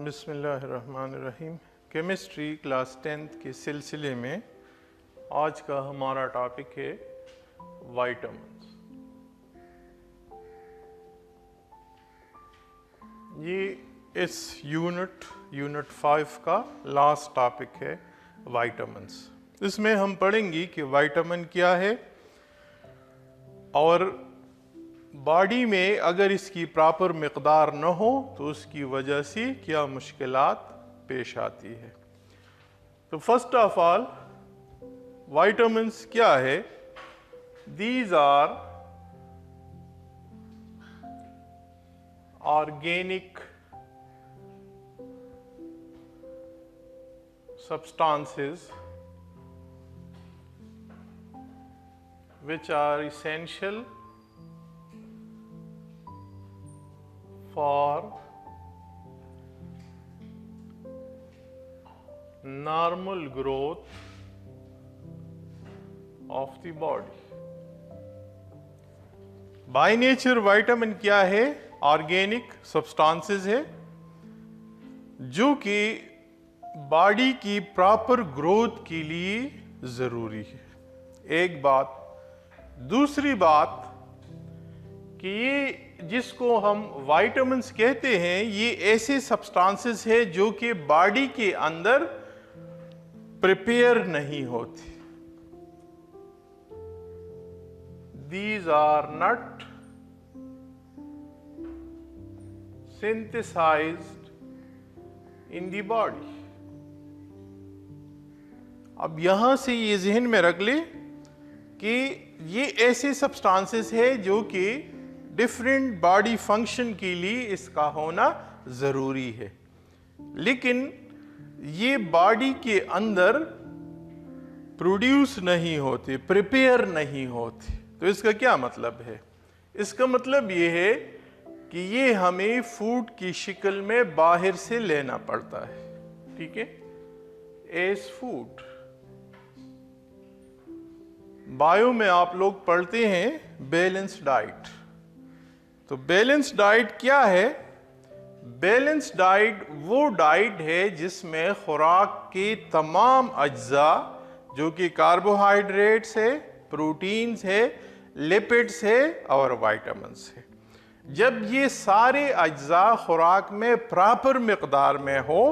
बिस्मिल्लाहिर्रहमानिर्रहीम। Chemistry class 10th के सिलसिले में आज का हमारा टॉपिक है वाइटामिन्स। ये इस यूनिट 5 का लास्ट टॉपिक है वाइटामिन्स। इसमें हम पढ़ेंगे कि वाइटामिन क्या है और बॉडी में अगर इसकी प्रॉपर मिक़दार न हो तो उसकी वजह से क्या मुश्किलात पेश आती है। तो फर्स्ट ऑफ ऑल वाइटामिन्स क्या है? These are organic substances which are essential for normal growth of the body. By nature vitamin क्या है? ऑर्गेनिक सब्सटेंसेस है जो कि बॉडी की प्रॉपर ग्रोथ के लिए जरूरी है। एक बात। दूसरी बात कि ये जिसको हम वाइटामिन्स कहते हैं ये ऐसे सब्सटेंसेस है जो कि बॉडी के अंदर प्रिपेयर नहीं होती। These are not synthesised in the body. अब यहां से ये जहन में रख ले कि ये ऐसे सब्सटेंसेस है जो कि डिफरेंट बॉडी फंक्शन के लिए इसका होना जरूरी है, लेकिन ये बॉडी के अंदर प्रोड्यूस नहीं होते, प्रिपेयर नहीं होते। तो इसका क्या मतलब है? इसका मतलब ये है कि ये हमें फूड की शक्ल में बाहर से लेना पड़ता है, ठीक है, एज फूड। बायो में आप लोग पढ़ते हैं बैलेंस डाइट। तो बैलेंस डाइट क्या है? बैलेंस डाइट वो डाइट है जिसमें खुराक के तमाम अज्जा जो कि कार्बोहाइड्रेट्स है, प्रोटीन्स है, लिपिड्स है और वाइटामिन्स है, जब ये सारे अज्जा खुराक में प्रॉपर मिक़दार में हो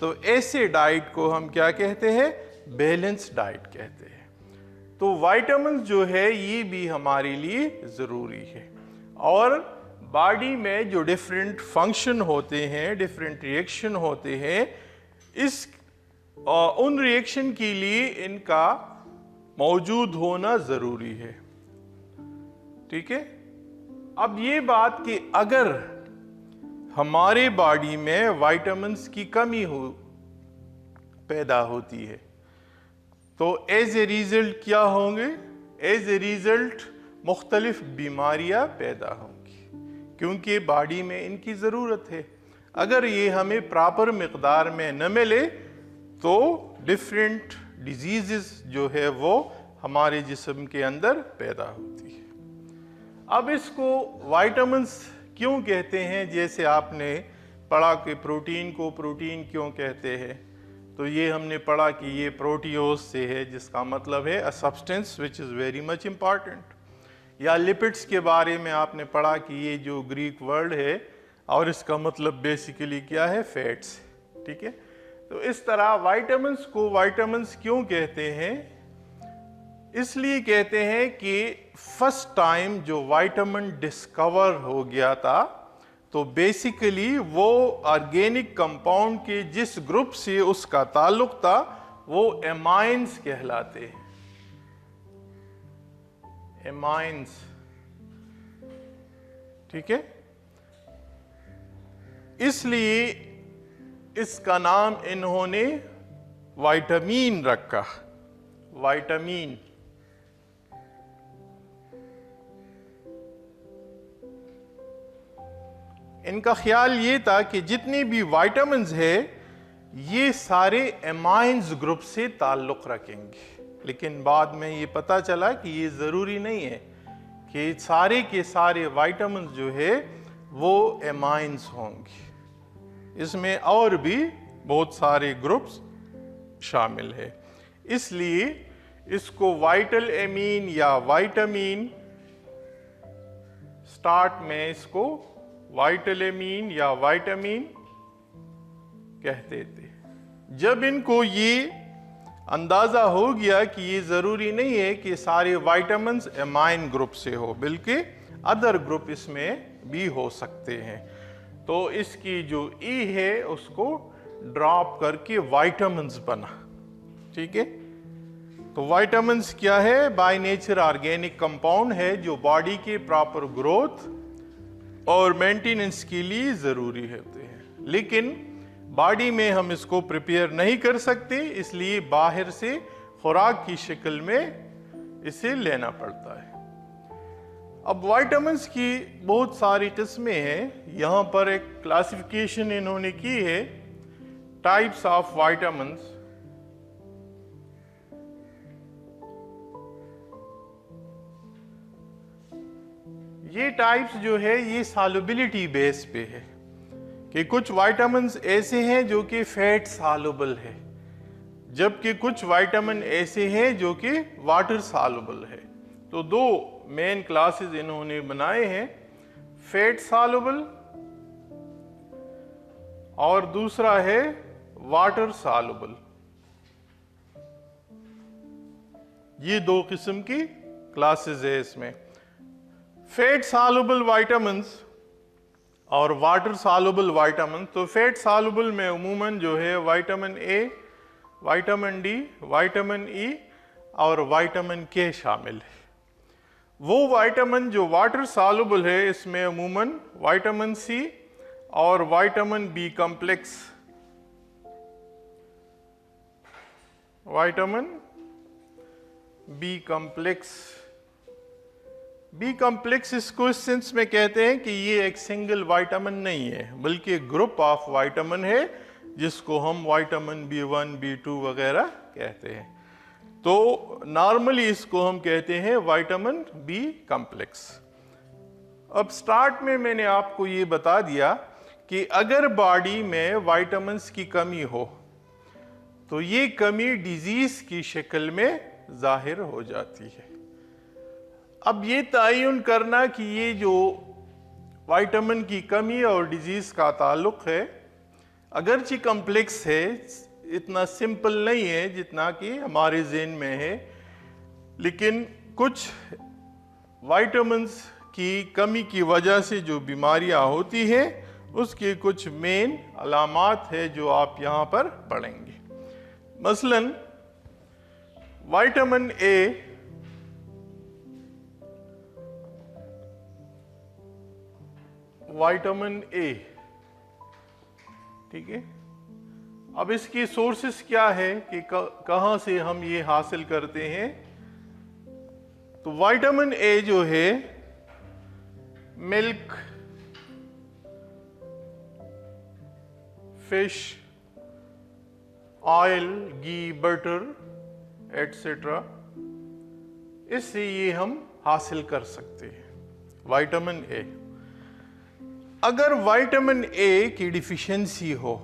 तो ऐसे डाइट को हम क्या कहते हैं? बैलेंस डाइट कहते हैं। तो वाइटामिन्स जो है ये भी हमारे लिए ज़रूरी है और बॉडी में जो डिफरेंट फंक्शन होते हैं, डिफरेंट रिएक्शन होते हैं, उन रिएक्शन के लिए इनका मौजूद होना ज़रूरी है, ठीक है। अब ये बात कि अगर हमारे बॉडी में वाइटामिन्स की कमी पैदा होती है तो एज ए रिजल्ट क्या होंगे? एज ए रिजल्ट मुख्तलिफ बीमारियां पैदा होंगी क्योंकि बॉडी में इनकी ज़रूरत है। अगर ये हमें प्रॉपर मिक़दार में न मिले तो डिफरेंट डिजीज़ जो है वो हमारे जिस्म के अंदर पैदा होती है। अब इसको वाइटामिन्स क्यों कहते हैं? जैसे आपने पढ़ा कि प्रोटीन को प्रोटीन क्यों कहते हैं, तो ये हमने पढ़ा कि ये प्रोटियोज से है जिसका मतलब है a substance which is very much important. या लिपिड्स के बारे में आपने पढ़ा कि ये जो ग्रीक वर्ड है और इसका मतलब बेसिकली क्या है? फैट्स, ठीक है। तो इस तरह वाइटामिन्स को वाइटामिन्स क्यों कहते हैं? इसलिए कहते हैं कि फर्स्ट टाइम जो वाइटामिन डिस्कवर हो गया था तो बेसिकली वो ऑर्गेनिक कंपाउंड के जिस ग्रुप से उसका ताल्लुक था वो एमाइंस कहलाते हैं। एमाइंस, ठीक है। इसलिए इसका नाम इन्होंने वाइटामिन रखा। वाइटामिन इनका ख्याल ये था कि जितनी भी वाइटामिन्स है ये सारे एमाइंस ग्रुप से ताल्लुक़ रखेंगे, लेकिन बाद में ये पता चला कि ये ज़रूरी नहीं है कि सारे के सारे वाइटामिन्स जो है वो एमाइंस होंगे। इसमें और भी बहुत सारे ग्रुप्स शामिल है। इसलिए इसको वाइटल एमीन या वाइटामिन, स्टार्ट में इसको वाइटल एमीन या वाइटामिन कहते थे। जब इनको ये अंदाजा हो गया कि ये जरूरी नहीं है कि सारे वाइटामिन्स एमाइन ग्रुप से हो, बल्कि अदर ग्रुप इसमें भी हो सकते हैं, तो इसकी जो ई है उसको ड्रॉप करके वाइटामिन्स बना। ठीक है, तो वाइटामिन्स क्या है? बाय नेचर ऑर्गेनिक कंपाउंड है जो बॉडी के प्रॉपर ग्रोथ और मेंटेनेंस के लिए जरूरी होते हैं, लेकिन बॉडी में हम इसको प्रिपेयर नहीं कर सकते, इसलिए बाहर से खुराक की शक्ल में इसे लेना पड़ता है। अब विटामिन्स की बहुत सारी किस्में हैं। यहाँ पर एक क्लासिफिकेशन इन्होंने की है, टाइप्स ऑफ विटामिन्स। ये टाइप्स जो है ये सॉल्युबिलिटी बेस पे है कि कुछ विटामिन्स ऐसे हैं जो कि फैट सॉल्युबल है, जबकि कुछ विटामिन ऐसे हैं जो कि वाटर सॉल्युबल है। तो दो मेन क्लासेस इन्होंने बनाए हैं, फैट सॉल्युबल और दूसरा है वाटर सॉल्युबल। ये दो किस्म की क्लासेस है इसमें, फैट सॉल्युबल विटामिन्स और वाटर सॉल्युबल विटामिन। तो फैट सॉल्युबल में उमूमन जो है vitamin A, vitamin D, vitamin E और विटामिन के शामिल है। वो विटामिन जो वाटर सॉल्युबल है इसमें उमूमन विटामिन सी और vitamin B complex, vitamin B complex, B complex इसको इस सेंस में कहते हैं कि ये एक सिंगल विटामिन नहीं है, बल्कि एक ग्रुप ऑफ विटामिन है जिसको हम विटामिन B1, B2 वगैरह कहते हैं। तो नॉर्मली इसको हम कहते हैं विटामिन बी कॉम्प्लेक्स। अब स्टार्ट में मैंने आपको ये बता दिया कि अगर बॉडी में विटामिन्स की कमी हो तो ये कमी डिजीज की शक्ल में जाहिर हो जाती है। अब ये तयन करना कि ये जो विटामिन की कमी और डिजीज का ताल्लुक है, अगरचे कॉम्प्लेक्स है, इतना सिंपल नहीं है जितना कि हमारे ज़हन में है, लेकिन कुछ विटामिन्स की कमी की वजह से जो बीमारियां होती हैं उसकी कुछ मेन अलामात है जो आप यहाँ पर पढ़ेंगे। मसलन विटामिन ए, विटामिन ए, ठीक है। अब इसकी सोर्सेस क्या है कि कहां से हम ये हासिल करते हैं? तो विटामिन ए जो है मिल्क, फिश, ऑयल, घी, बटर एटसेट्रा, इससे ये हम हासिल कर सकते हैं विटामिन ए। अगर विटामिन ए की डिफिशियंसी हो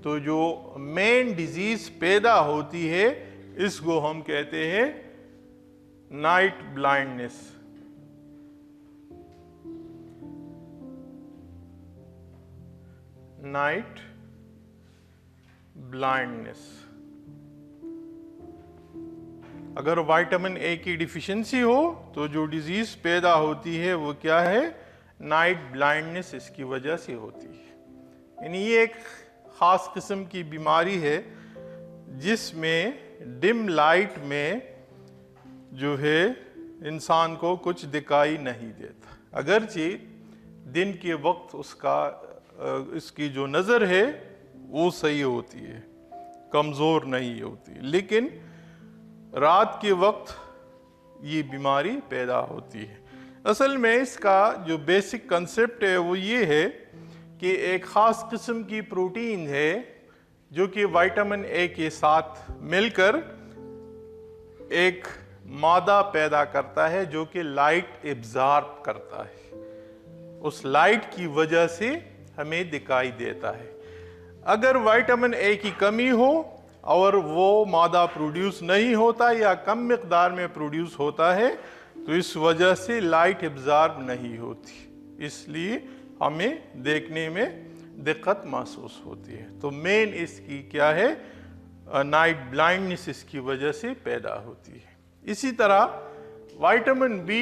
तो जो मेन डिजीज पैदा होती है इसको हम कहते हैं नाइट ब्लाइंडनेस। Night blindness. अगर विटामिन ए की डिफिशियंसी हो तो जो डिजीज पैदा होती है वो क्या है? नाइट ब्लाइंडनेस इसकी वजह से होती है। यानी ये एक ख़ास किस्म की बीमारी है जिसमें डिम लाइट में जो है इंसान को कुछ दिखाई नहीं देता, अगरचे दिन के वक्त इसकी जो नज़र है वो सही होती है, कमज़ोर नहीं होती, लेकिन रात के वक्त ये बीमारी पैदा होती है। असल में इसका जो बेसिक कंसेप्ट है वो ये है कि एक ख़ास किस्म की प्रोटीन है जो कि विटामिन ए के साथ मिलकर एक मादा पैदा करता है जो कि लाइट एब्जॉर्ब करता है, उस लाइट की वजह से हमें दिखाई देता है। अगर विटामिन ए की कमी हो और वो मादा प्रोड्यूस नहीं होता या कम मिकदार में प्रोड्यूस होता है तो इस वजह से लाइट एब्जॉर्ब नहीं होती, इसलिए हमें देखने में दिक्कत महसूस होती है। तो मेन इसकी क्या है, नाइट ब्लाइंडनेस इसकी वजह से पैदा होती है। इसी तरह विटामिन बी,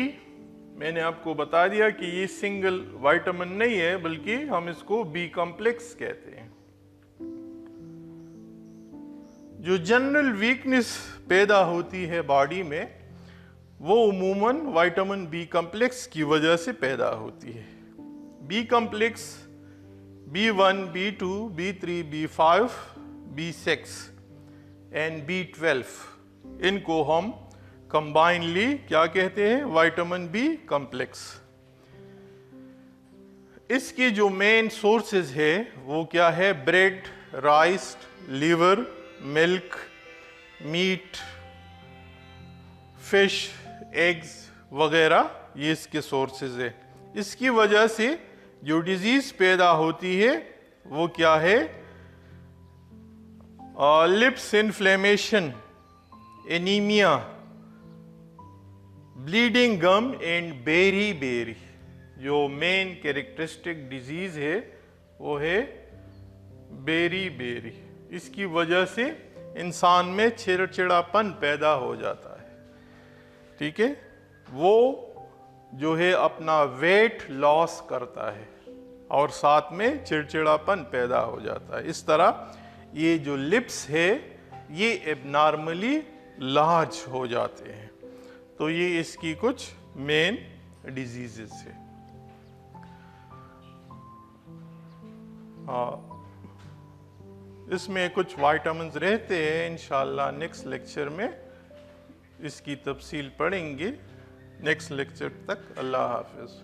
मैंने आपको बता दिया कि ये सिंगल विटामिन नहीं है बल्कि हम इसको बी कॉम्प्लेक्स कहते हैं। जो जनरल वीकनेस पैदा होती है बॉडी में वो उमूमन विटामिन बी कॉम्प्लेक्स की वजह से पैदा होती है। B complex B1, B2, B3, B5, B6 and B12, इनको हम कंबाइनली क्या कहते हैं, विटामिन बी कॉम्प्लेक्स। इसके जो मेन सोर्सेज है वो क्या है, bread, rice, liver, milk, meat, fish, eggs वगैरह, ये इसके सोर्सेज है। इसकी वजह से जो डिजीज पैदा होती है वो क्या है, lips inflammation, anaemia, bleeding gum and beriberi. जो मेन कैरेक्टरिस्टिक डिजीज है वो है बेरी बेरी। इसकी वजह से इंसान में चिड़चिड़ापन पैदा हो जाता है, ठीक है। वो जो है अपना वेट लॉस करता है और साथ में चिड़चिड़ापन पैदा हो जाता है। इस तरह ये जो लिप्स है ये एबनॉर्मली लार्ज हो जाते हैं। तो ये इसकी कुछ मेन डिजीजेस है। इसमें कुछ विटामिन्स रहते हैं, इंशाल्लाह नेक्स्ट लेक्चर में इसकी तफसील पढ़ेंगे। नेक्स्ट लेक्चर तक अल्लाह हाफिज़।